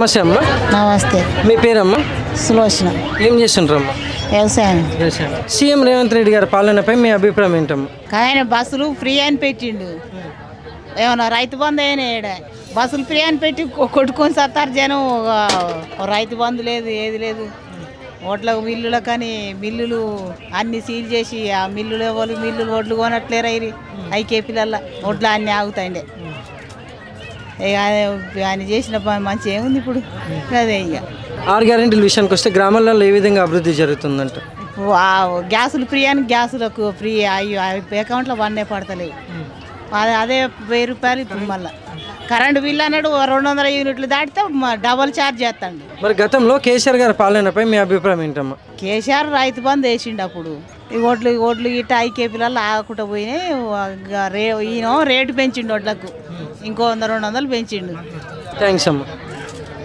నమస్తే అమ్మ. నమస్తే. మీ పేరమ్మా? సులోచన. ఏం చేస్తుంటారమ్మా? వ్యవసాయం. సీఎం రేవంత్ రెడ్డి గారి పాలనపై మీ అభిప్రాయం ఏంటమ్మా? ఆయన బస్సులు ఫ్రీ అని పెట్టిండు. ఏమన్నా రైతు బంధు అయినా బస్సులు ఫ్రీ అని పెట్టి కొట్టుకొని సత్తారు జనం. రైతు బంధు లేదు, ఏది లేదు. ఓట్లకు మిల్లుల కానీ మిల్లులు అన్ని సీల్ చేసి ఆ మిల్లులు వాళ్ళు మిల్లులు ఒడ్లు కొనట్లేరు. ఐకేపీలల్లా ఒడ్లు అన్నీ ఆగుతాయండి. ఇక ఆయన చేసిన పని మంచి ఏముంది ఇప్పుడు. అదే ఇక 6 గ్యారెంటీల విషయానికి వస్తే గ్రామాలలో ఏ విధంగా అభివృద్ధి జరుగుతుందంట? గ్యాసులు ఫ్రీ అని గ్యాసులకు ఫ్రీ అకౌంట్లో వన్నే పడతలేవు. అదే 1000 రూపాయలు. ఇప్పుడు మళ్ళీ కరెంటు బిల్లు అన్నాడు 200 యూనిట్లు దాటితే డబల్ ఛార్జ్ చేస్తాడు. మరి గతంలో కేసీఆర్ గారి పాలనపై మీ అభిప్రాయం ఏంటమ్మా? కేసీఆర్ రైతు బంధు వేసిండు. అప్పుడు ఈ ఓట్లు ఇట్లా ఐకేపీలలో ఆగకుండా పోయినాయి. ఈయన రేటు పెంచిండు వడ్లకు, ఇంకో 100-200 పెంచిండు. థ్యాంక్స్ అమ్మా.